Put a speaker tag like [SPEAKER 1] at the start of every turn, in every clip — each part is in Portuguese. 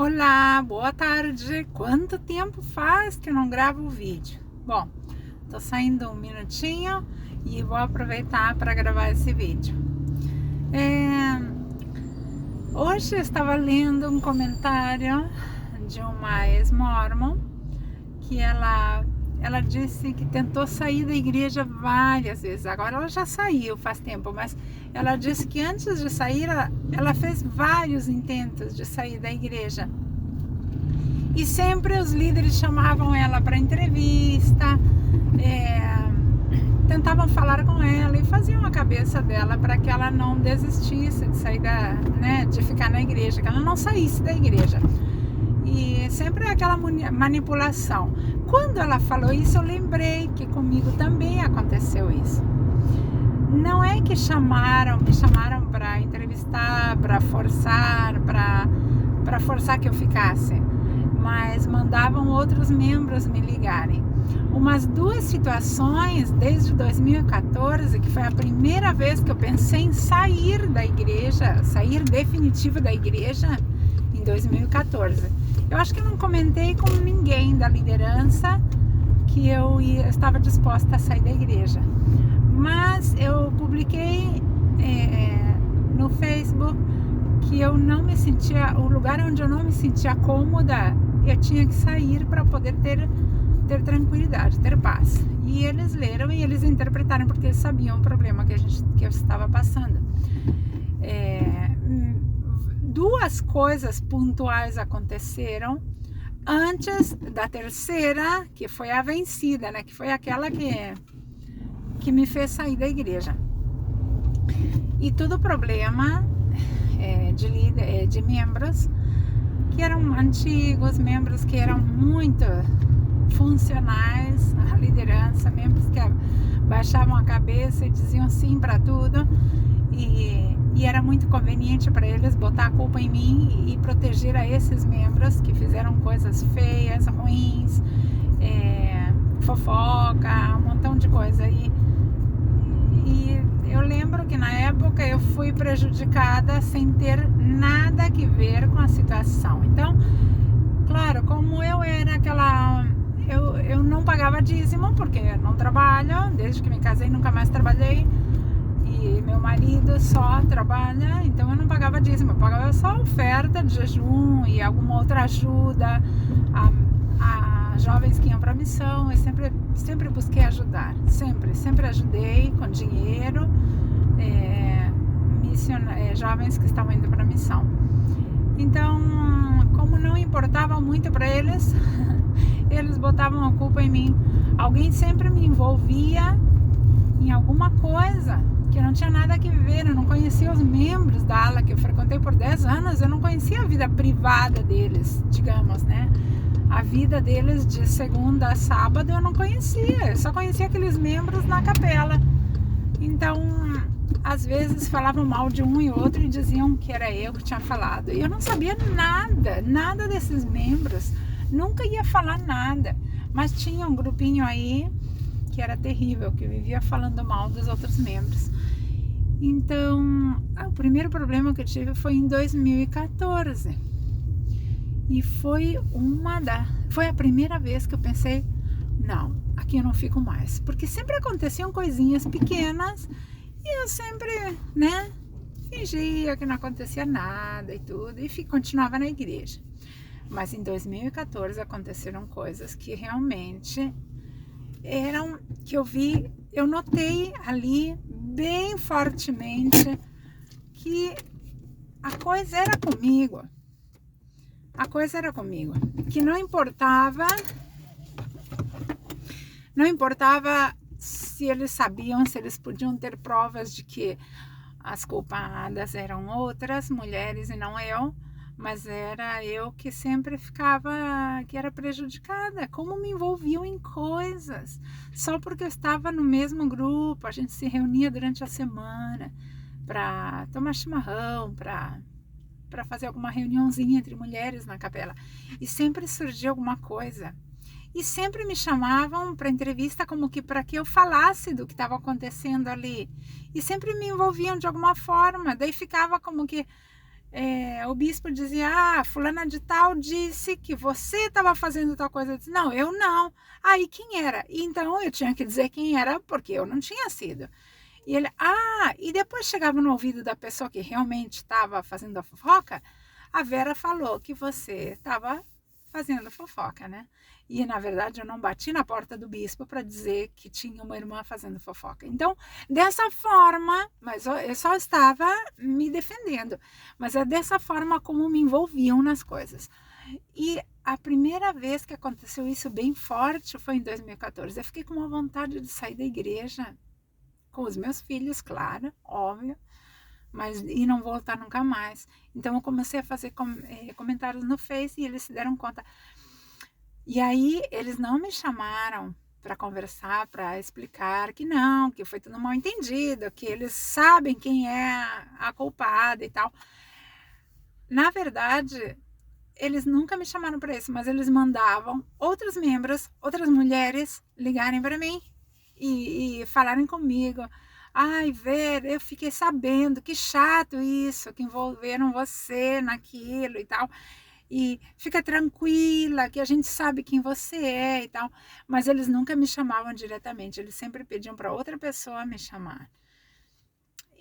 [SPEAKER 1] Olá, boa tarde. Quanto tempo faz que eu não gravo o vídeo? Bom, tô saindo um minutinho e vou aproveitar para gravar esse vídeo. Hoje eu estava lendo um comentário de uma ex-mormon que ela disse que tentou sair da igreja várias vezes. Agora ela já saiu faz tempo, mas ela disse que antes de sair ela fez vários intentos de sair da igreja. E sempre os líderes chamavam ela para entrevista, tentavam falar com ela e faziam a cabeça dela para que ela não desistisse de sair de ficar na igreja, que ela não saísse da igreja. E sempre aquela manipulação. Quando ela falou isso, eu lembrei que comigo também aconteceu isso. Não é que me chamaram para entrevistar, para forçar que eu ficasse, mas mandavam outros membros me ligarem. Umas 2 situações desde 2014, que foi a primeira vez que eu pensei em sair da igreja, sair definitivo da igreja, em 2014. Eu acho que eu não comentei com ninguém da liderança que eu estava disposta a sair da igreja. Mas eu publiquei no Facebook que eu não me sentia, o lugar onde eu não me sentia cômoda, eu tinha que sair para poder ter tranquilidade, ter paz. E eles leram e eles interpretaram, porque eles sabiam o problema que eu estava passando. 2 coisas pontuais aconteceram antes da terceira, que foi a vencida, que foi aquela que me fez sair da igreja. E tudo problema de membros que eram antigos, membros que eram muito funcionais à liderança, membros que baixavam a cabeça e diziam sim para tudo, e era muito conveniente para eles botar a culpa em mim e proteger a esses membros que fizeram coisas feias, ruins, fofoca, um montão de coisa. E eu lembro que na época eu fui prejudicada sem ter nada que ver com a situação. Então, claro, como eu era eu não pagava dízimo, porque eu não trabalho, desde que me casei nunca mais trabalhei, e meu marido só trabalha, então eu não pagava dízimo, eu pagava só oferta de jejum e alguma outra ajuda a jovens que iam para a missão. Eu sempre busquei ajudar, sempre ajudei com dinheiro, jovens que estavam indo para a missão. Então, como não importava muito para eles, eles botavam a culpa em mim. Alguém sempre me envolvia em alguma coisa que não tinha nada a ver. Eu não conhecia os membros da ala que eu frequentei por 10 anos, eu não conhecia a vida privada deles, digamos, A vida deles de segunda a sábado eu não conhecia, eu só conhecia aqueles membros na capela. Então, às vezes falavam mal de um e outro e diziam que era eu que tinha falado. E eu não sabia nada desses membros, nunca ia falar nada. Mas tinha um grupinho aí que era terrível, que vivia falando mal dos outros membros. Então, o primeiro problema que eu tive foi em 2014. E foi a primeira vez que eu pensei, não, aqui eu não fico mais. Porque sempre aconteciam coisinhas pequenas e eu sempre, fingia que não acontecia nada e tudo, e continuava na igreja. Mas em 2014 aconteceram coisas que realmente que eu notei ali bem fortemente que a coisa era comigo. Que não importava se eles sabiam, se eles podiam ter provas de que as culpadas eram outras mulheres e não eu, mas era eu que sempre que era prejudicada. Como me envolviam em coisas, só porque eu estava no mesmo grupo. A gente se reunia durante a semana para tomar chimarrão, para fazer alguma reuniãozinha entre mulheres na capela, e sempre surgia alguma coisa, e sempre me chamavam para entrevista como que para que eu falasse do que estava acontecendo ali, e sempre me envolviam de alguma forma. Daí ficava como que o bispo dizia, fulana de tal disse que você estava fazendo tal coisa. Eu disse, não, eu não. Aí quem era? Então eu tinha que dizer quem era, porque eu não tinha sido. E ele, e depois chegava no ouvido da pessoa que realmente estava fazendo a fofoca, a Vera falou que você estava fazendo fofoca, né? E na verdade eu não bati na porta do bispo para dizer que tinha uma irmã fazendo fofoca. Então, dessa forma, mas eu só estava me defendendo, mas é dessa forma como me envolviam nas coisas. E a primeira vez que aconteceu isso bem forte foi em 2014. Eu fiquei com uma vontade de sair da igreja, com os meus filhos, claro, óbvio, mas e não voltar nunca mais. Então eu comecei a fazer comentários no Face e eles se deram conta. E aí eles não me chamaram para conversar, para explicar que não, que foi tudo mal entendido, que eles sabem quem é a culpada e tal. Na verdade, eles nunca me chamaram para isso, mas eles mandavam outros membros, outras mulheres ligarem para mim e falarem comigo. Ai, Vera, eu fiquei sabendo, que chato isso, que envolveram você naquilo e tal. E fica tranquila, que a gente sabe quem você é e tal. Mas eles nunca me chamavam diretamente, eles sempre pediam para outra pessoa me chamar.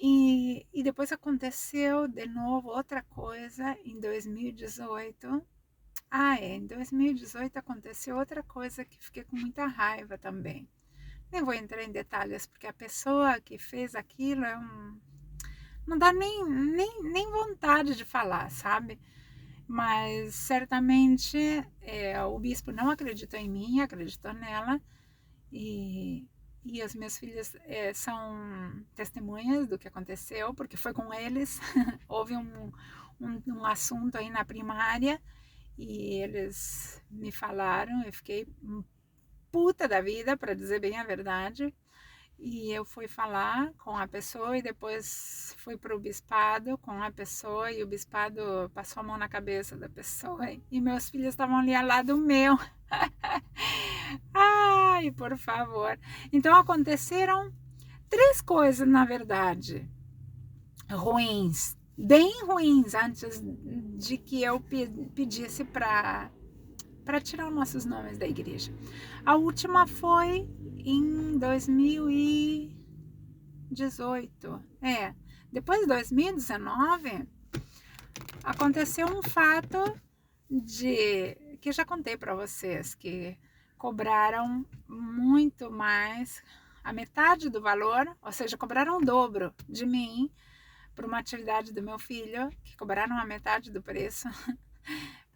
[SPEAKER 1] E depois aconteceu de novo outra coisa em 2018. Em 2018 aconteceu outra coisa que fiquei com muita raiva também. Nem vou entrar em detalhes, porque a pessoa que fez aquilo não dá nem vontade de falar, sabe? Mas certamente o bispo não acreditou em mim, acreditou nela. E os meus filhos são testemunhas do que aconteceu, porque foi com eles. Houve um assunto aí na primária e eles me falaram, eu fiquei puta da vida, para dizer bem a verdade. E eu fui falar com a pessoa e depois fui para o bispado com a pessoa e o bispado passou a mão na cabeça da pessoa e meus filhos estavam ali ao lado meu. Ai, por favor. Então aconteceram 3 coisas, na verdade, ruins, bem ruins, antes de que eu pedisse para tirar os nossos nomes da igreja. A última foi em 2018. Depois de 2019, aconteceu um fato que eu já contei para vocês, que cobraram muito mais, a metade do valor, ou seja, cobraram o dobro de mim por uma atividade do meu filho, que cobraram a metade do preço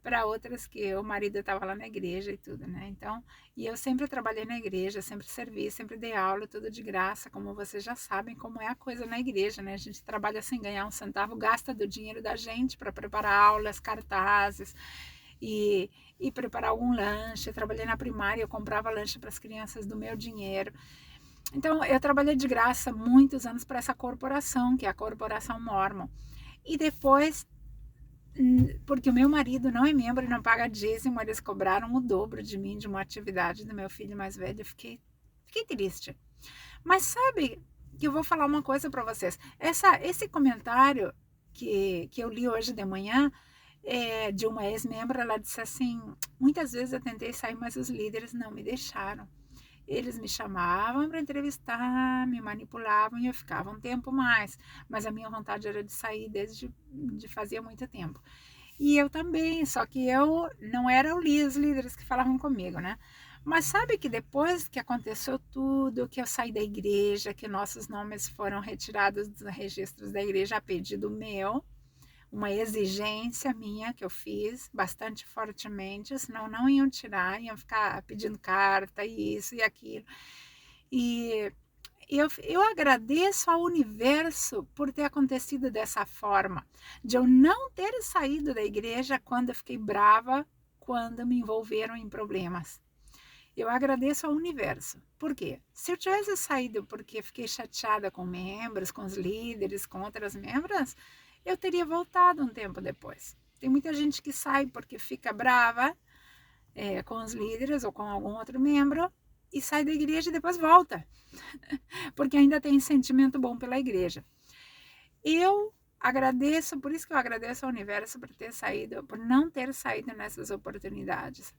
[SPEAKER 1] para outras que o marido estava lá na igreja e tudo, né? Então, e eu sempre trabalhei na igreja, sempre servi, sempre dei aula, tudo de graça, como vocês já sabem como é a coisa na igreja, né? A gente trabalha sem ganhar um centavo, gasta do dinheiro da gente para preparar aulas, cartazes e preparar algum lanche. Eu trabalhei na primária, eu comprava lanche para as crianças do meu dinheiro. Então, eu trabalhei de graça muitos anos para essa corporação, que é a Corporação Mormon. E depois, porque o meu marido não é membro e não paga dízimo, eles cobraram o dobro de mim, de uma atividade do meu filho mais velho. Eu fiquei triste. Mas sabe que eu vou falar uma coisa para vocês. Esse comentário que eu li hoje de manhã, de uma ex-membro, ela disse assim, muitas vezes eu tentei sair, mas os líderes não me deixaram. Eles me chamavam para entrevistar, me manipulavam e eu ficava um tempo mais. Mas a minha vontade era de sair desde fazia muito tempo. E eu também, só que eu não era os líderes que falavam comigo, né? Mas sabe que depois que aconteceu tudo, que eu saí da igreja, que nossos nomes foram retirados dos registros da igreja a pedido meu, uma exigência minha que eu fiz bastante fortemente, senão não iam tirar, iam ficar pedindo carta, isso e aquilo. E eu agradeço ao universo por ter acontecido dessa forma, de eu não ter saído da igreja quando eu fiquei brava, quando me envolveram em problemas. Eu agradeço ao universo. Por quê? Se eu tivesse saído porque fiquei chateada com membros, com os líderes, com outras membros, eu teria voltado um tempo depois. Tem muita gente que sai porque fica brava com os líderes ou com algum outro membro e sai da igreja e depois volta, porque ainda tem sentimento bom pela igreja. Eu agradeço, por isso que eu agradeço ao universo por ter saído, por não ter saído nessas oportunidades.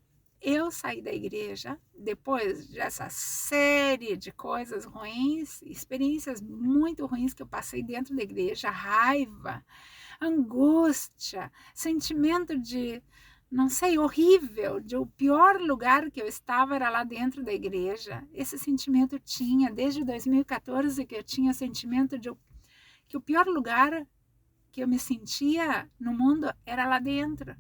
[SPEAKER 1] Eu saí da igreja depois dessa série de coisas ruins, experiências muito ruins que eu passei dentro da igreja, raiva, angústia, sentimento de, não sei, horrível, de o pior lugar que eu estava era lá dentro da igreja. Esse sentimento tinha, desde 2014 que eu tinha o sentimento de que o pior lugar que eu me sentia no mundo era lá dentro.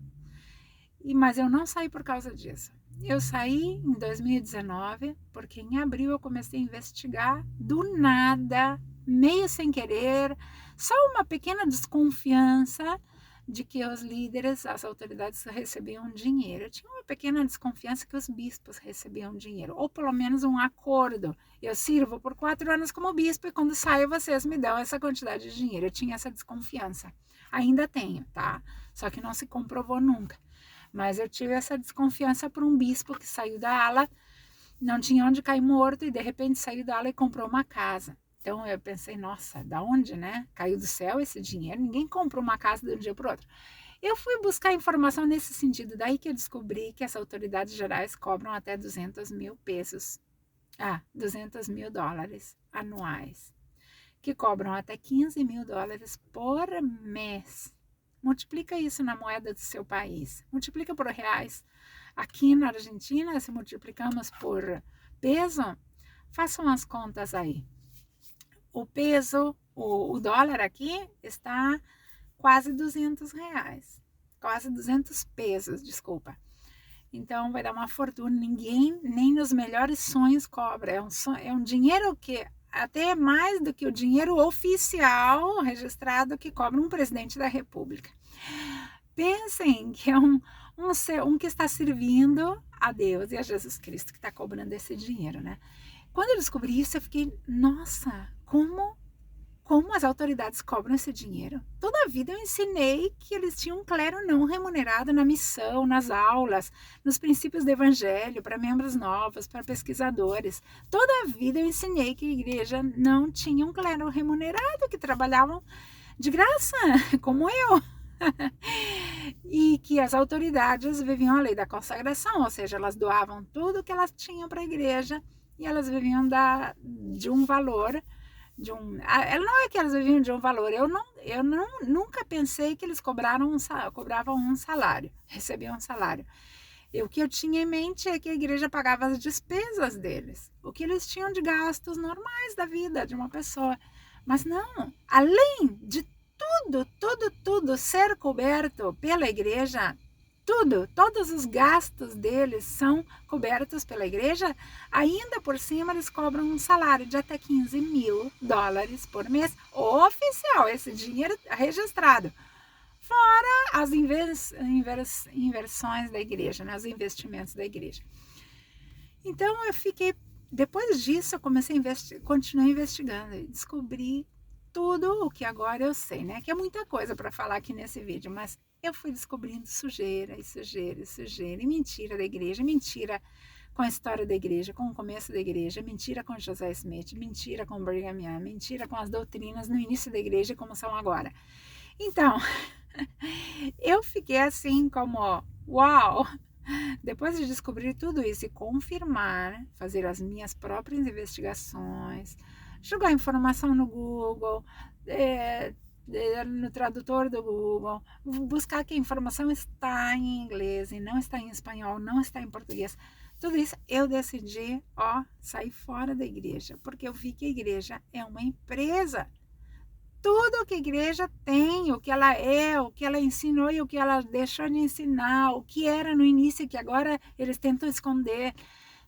[SPEAKER 1] Mas eu não saí por causa disso. Eu saí em 2019, porque em abril eu comecei a investigar do nada, meio sem querer, só uma pequena desconfiança de que os líderes, as autoridades recebiam dinheiro. Eu tinha uma pequena desconfiança que os bispos recebiam dinheiro, ou pelo menos um acordo. Eu sirvo por 4 anos como bispo e quando saio vocês me dão essa quantidade de dinheiro. Eu tinha essa desconfiança. Ainda tenho, tá? Só que não se comprovou nunca. Mas eu tive essa desconfiança por um bispo que saiu da ala, não tinha onde cair morto e de repente saiu da ala e comprou uma casa. Então eu pensei, nossa, da onde, né? Caiu do céu esse dinheiro, ninguém comprou uma casa de um dia para o outro. Eu fui buscar informação nesse sentido, daí que eu descobri que as autoridades gerais cobram até 200 mil pesos, 200 mil dólares anuais, que cobram até 15 mil dólares por mês. Multiplica isso na moeda do seu país, multiplica por reais. Aqui na Argentina, se multiplicamos por peso, façam as contas aí. O peso, o dólar aqui está quase 200 reais, quase 200 pesos, desculpa. Então vai dar uma fortuna, ninguém, nem nos melhores sonhos cobra, é um dinheiro que até mais do que o dinheiro oficial registrado que cobra um presidente da República. Pensem que é um que está servindo a Deus e a Jesus Cristo que está cobrando esse dinheiro, né? Quando eu descobri isso, eu fiquei, nossa, como as autoridades cobram esse dinheiro? Toda a vida eu ensinei que eles tinham um clero não remunerado na missão, nas aulas, nos princípios do evangelho, para membros novos, para pesquisadores. Toda a vida eu ensinei que a igreja não tinha um clero remunerado, que trabalhavam de graça, como eu. E que as autoridades viviam a lei da consagração, ou seja, elas doavam tudo que elas tinham para a igreja e elas viviam de um valor, não é que elas viviam de um valor, eu nunca pensei que eles cobravam um salário, recebiam um salário. O que eu tinha em mente é que a igreja pagava as despesas deles, o que eles tinham de gastos normais da vida de uma pessoa. Mas não, além de tudo ser coberto pela igreja, todos os gastos deles são cobertos pela igreja, ainda por cima eles cobram um salário de até 15 mil dólares por mês, oficial, esse dinheiro registrado, fora as inversões da igreja, né, os investimentos da igreja. Então eu fiquei, depois disso eu comecei a continuei investigando e descobri tudo o que agora eu sei, né? Que é muita coisa para falar aqui nesse vídeo, mas eu fui descobrindo sujeira, e mentira da igreja, mentira com a história da igreja, com o começo da igreja, mentira com José Smith, mentira com Brigham Young, mentira com as doutrinas no início da igreja como são agora. Então, eu fiquei assim como, uau! Depois de descobrir tudo isso e confirmar, fazer as minhas próprias investigações, jogar informação no Google, no tradutor do Google, buscar que a informação está em inglês e não está em espanhol, não está em português. Tudo isso eu decidi, sair fora da igreja, porque eu vi que a igreja é uma empresa. Tudo que a igreja tem, o que ela é, o que ela ensinou e o que ela deixou de ensinar, o que era no início que agora eles tentam esconder,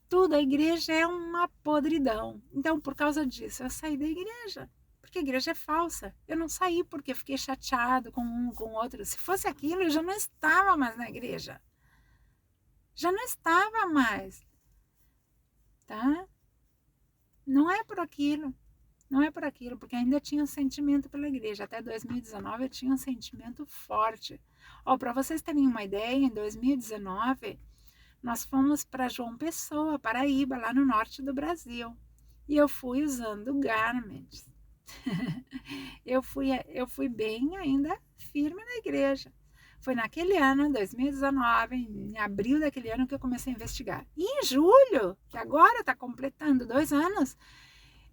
[SPEAKER 1] tudo, a igreja é uma podridão. Então, por causa disso, eu saí da igreja, porque a igreja é falsa. Eu não saí porque fiquei chateado com um, com o outro. Se fosse aquilo, eu já não estava mais na igreja. Já não estava mais, tá? Não é por aquilo. Não é por aquilo, porque ainda tinha um sentimento pela igreja. Até 2019 eu tinha um sentimento forte. Para vocês terem uma ideia, em 2019 nós fomos para João Pessoa, Paraíba, lá no norte do Brasil. E eu fui usando garments. Eu fui bem ainda firme na igreja. Foi naquele ano, 2019, em abril daquele ano, que eu comecei a investigar. E em julho, que agora está completando 2 anos,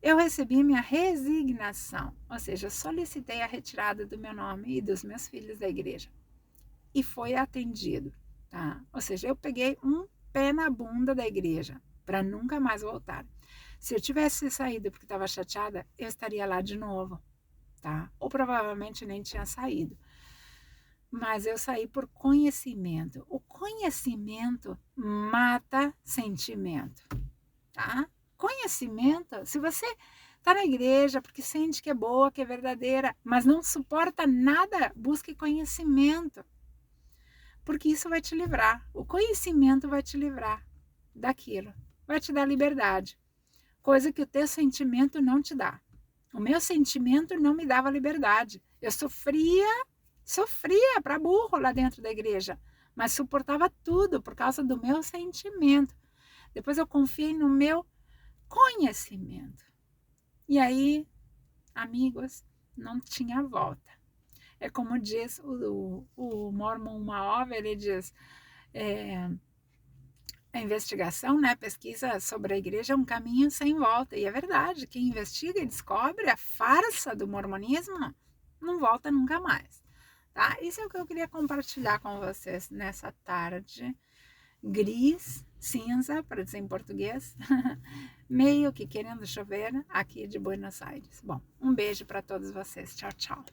[SPEAKER 1] eu recebi minha resignação. Ou seja, solicitei a retirada do meu nome e dos meus filhos da igreja. E foi atendido. Tá? Ou seja, eu peguei um pé na bunda da igreja para nunca mais voltar. Se eu tivesse saído porque estava chateada, eu estaria lá de novo. Tá? Ou provavelmente nem tinha saído. Mas eu saí por conhecimento. O conhecimento mata sentimento, tá? Conhecimento, se você está na igreja porque sente que é boa, que é verdadeira, mas não suporta nada, busque conhecimento, porque isso vai te livrar. O conhecimento vai te livrar daquilo, vai te dar liberdade, coisa que o teu sentimento não te dá. O meu sentimento não me dava liberdade. Eu sofria para burro lá dentro da igreja, mas suportava tudo por causa do meu sentimento. Depois eu confiei no meu conhecimento. E aí, amigos, não tinha volta. É como diz o Mormon Maov, ele diz, a investigação, né, pesquisa sobre a igreja é um caminho sem volta. E é verdade, quem investiga e descobre a farsa do mormonismo não volta nunca mais. Tá? Isso é o que eu queria compartilhar com vocês nessa tarde gris, cinza, para dizer em português, meio que querendo chover aqui de Buenos Aires. Bom, um beijo para todos vocês. Tchau, tchau.